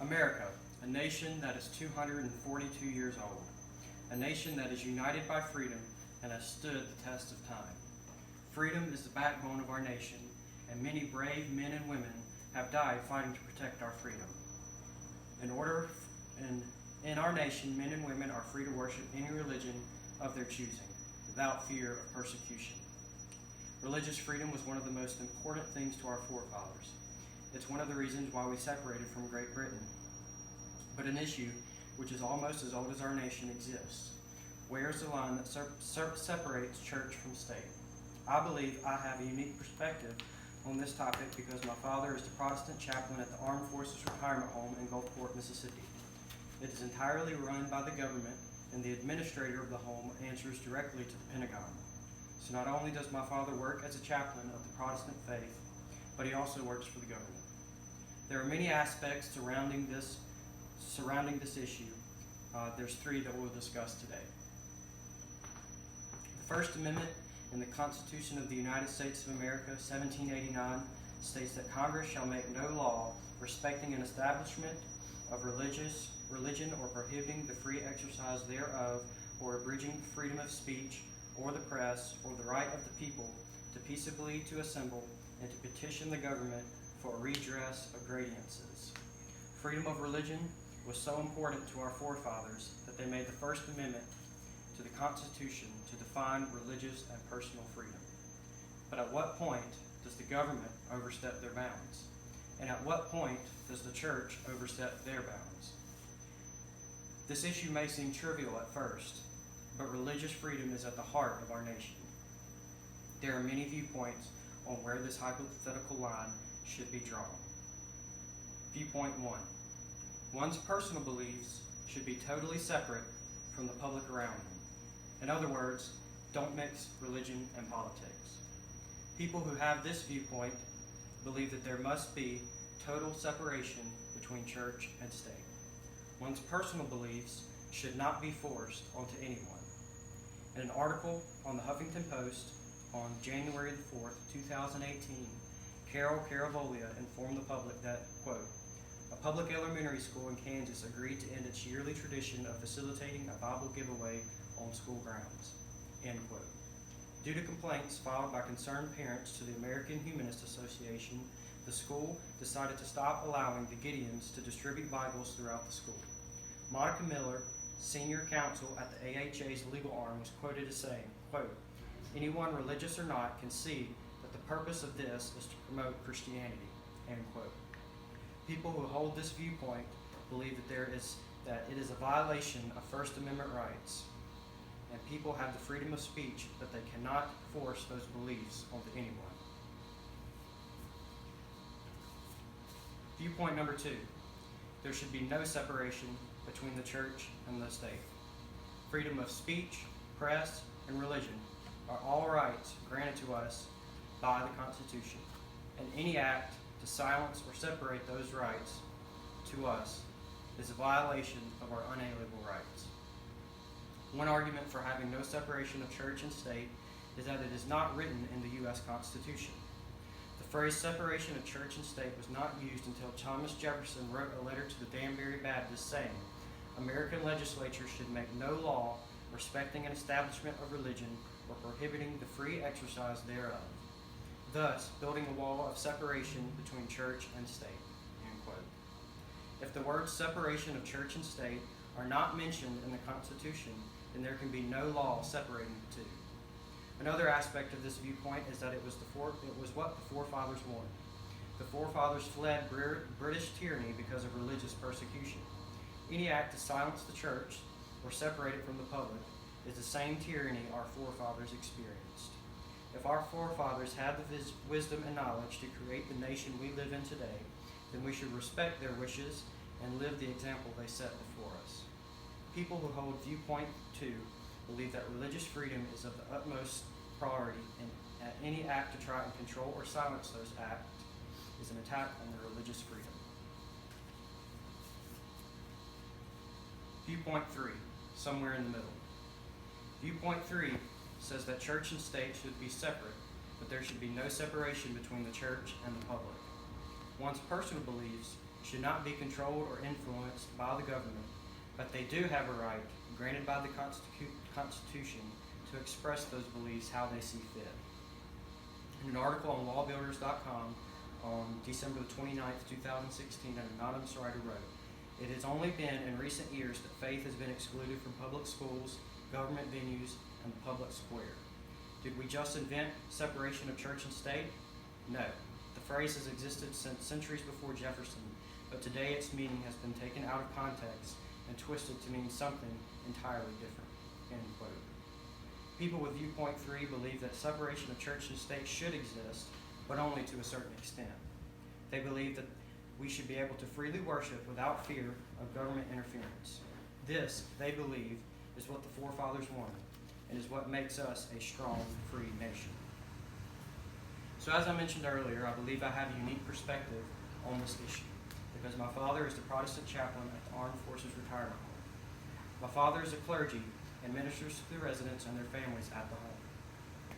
America, a nation that is 242 years old, a nation that is united by freedom and has stood the test of time. Freedom is the backbone of our nation, and many brave men and women have died fighting to protect our freedom. In our nation, men and women are free to worship any religion of their choosing, without fear of persecution. Religious freedom was one of the most important things to our forefathers. It's one of the reasons why we separated from Great Britain. But an issue which is almost as old as our nation exists. Where is the line that separates church from state? I believe I have a unique perspective on this topic because my father is the Protestant chaplain at the Armed Forces Retirement Home in Gulfport, Mississippi. It is entirely run by the government, and the administrator of the home answers directly to the Pentagon. So not only does my father work as a chaplain of the Protestant faith, but he also works for the government. There are many aspects surrounding this issue. There's three that we'll discuss today. The First Amendment in the Constitution of the United States of America, 1789, states that Congress shall make no law respecting an establishment of religion or prohibiting the free exercise thereof, or abridging freedom of speech or the press, or the right of the people to peaceably to assemble and to petition the government for redress of grievances. Freedom of religion was so important to our forefathers that they made the First Amendment to the Constitution to define religious and personal freedom. But at what point does the government overstep their bounds? And at what point does the church overstep their bounds? This issue may seem trivial at first, but religious freedom is at the heart of our nation. There are many viewpoints on where this hypothetical line should be drawn. Viewpoint 1. One's personal beliefs should be totally separate from the public around him. In other words, don't mix religion and politics. People who have this viewpoint believe that there must be total separation between church and state. One's personal beliefs should not be forced onto anyone. In an article on the Huffington Post on January 4th, 2018, Carol Caravollia informed the public that, quote, a public elementary school in Kansas agreed to end its yearly tradition of facilitating a Bible giveaway on school grounds, end quote. Due to complaints filed by concerned parents to the American Humanist Association, the school decided to stop allowing the Gideons to distribute Bibles throughout the school. Monica Miller, senior counsel at the AHA's legal arm, was quoted as saying, quote, anyone religious or not can see that the purpose of this is to promote Christianity, end quote. People who hold this viewpoint believe that it is a violation of First Amendment rights, and people have the freedom of speech, but they cannot force those beliefs onto anyone. Viewpoint number 2. There should be no separation between the church and the state. Freedom of speech, press, and religion are all rights granted to us by the Constitution, and any act to silence or separate those rights to us is a violation of our unalienable rights. One argument for having no separation of church and state is that it is not written in the U.S. Constitution. The phrase separation of church and state was not used until Thomas Jefferson wrote a letter to the Danbury Baptists saying, American legislatures should make no law respecting an establishment of religion or prohibiting the free exercise thereof, thus building a wall of separation between church and state, end quote. If the words separation of church and state are not mentioned in the Constitution, then there can be no law separating the two. Another aspect of this viewpoint is that it was what the forefathers wanted. The forefathers fled British tyranny because of religious persecution. Any act to silence the church or separate it from the public is the same tyranny our forefathers experienced. If our forefathers had the wisdom and knowledge to create the nation we live in today, then we should respect their wishes and live the example they set before us. People who hold viewpoint 2 believe that religious freedom is of the utmost priority, and any act to try and control or silence those acts is an attack on their religious freedom. Viewpoint 3, somewhere in the middle. Viewpoint 3 says that church and state should be separate, but there should be no separation between the church and the public. One's personal beliefs should not be controlled or influenced by the government, but they do have a right, granted by the Constitution, to express those beliefs how they see fit. In an article on lawbuilders.com on December 29th, 2016, an anonymous writer wrote, "It has only been in recent years that faith has been excluded from public schools, government venues, and the public square. Did we just invent separation of church and state? No. The phrase has existed since centuries before Jefferson, but today its meaning has been taken out of context and twisted to mean something entirely different." End quote. People with viewpoint 3 believe that separation of church and state should exist, but only to a certain extent. They believe that we should be able to freely worship without fear of government interference. This, they believe, is what the forefathers wanted, and is what makes us a strong, free nation. So as I mentioned earlier, I believe I have a unique perspective on this issue, because my father is the Protestant chaplain at the Armed Forces Retirement Home. My father is a clergy and ministers to the residents and their families at the home.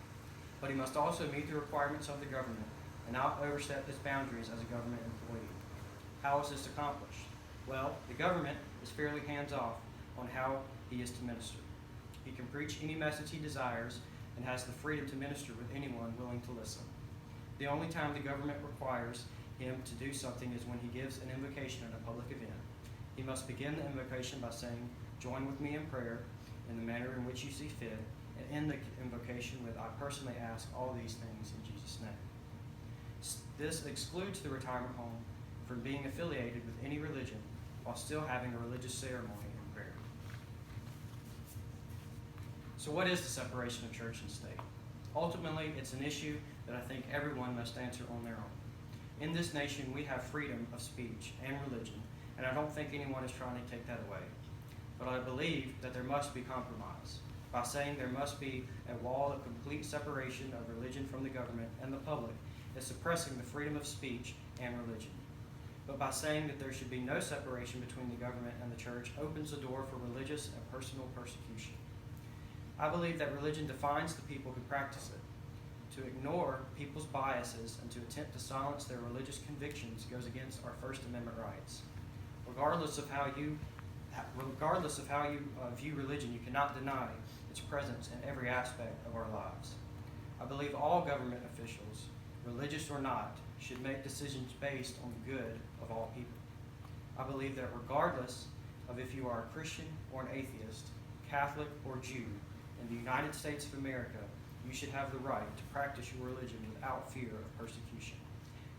But he must also meet the requirements of the government and not overstep his boundaries as a government employee. How is this accomplished? Well, the government is fairly hands-off on how he is to minister. He can preach any message he desires and has the freedom to minister with anyone willing to listen. The only time the government requires him to do something is when he gives an invocation at a public event. He must begin the invocation by saying, "Join with me in prayer in the manner in which you see fit," and end the invocation with, "I personally ask all these things in Jesus' name." This excludes the retirement home from being affiliated with any religion while still having a religious ceremony and prayer. So what is the separation of church and state? Ultimately, it's an issue that I think everyone must answer on their own. In this nation, we have freedom of speech and religion, and I don't think anyone is trying to take that away. But I believe that there must be compromise. By saying there must be a wall of complete separation of religion from the government and the public is suppressing the freedom of speech and religion. But by saying that there should be no separation between the government and the church opens the door for religious and personal persecution. I believe that religion defines the people who practice it. To ignore people's biases and to attempt to silence their religious convictions goes against our First Amendment rights. Regardless of how you view religion, you cannot deny its presence in every aspect of our lives. I believe all government officials, religious or not, should make decisions based on the good of all people. I believe that regardless of if you are a Christian or an atheist, Catholic or Jew, in the United States of America, you should have the right to practice your religion without fear of persecution.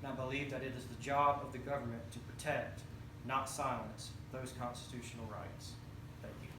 And I believe that it is the job of the government to protect, not silence, those constitutional rights.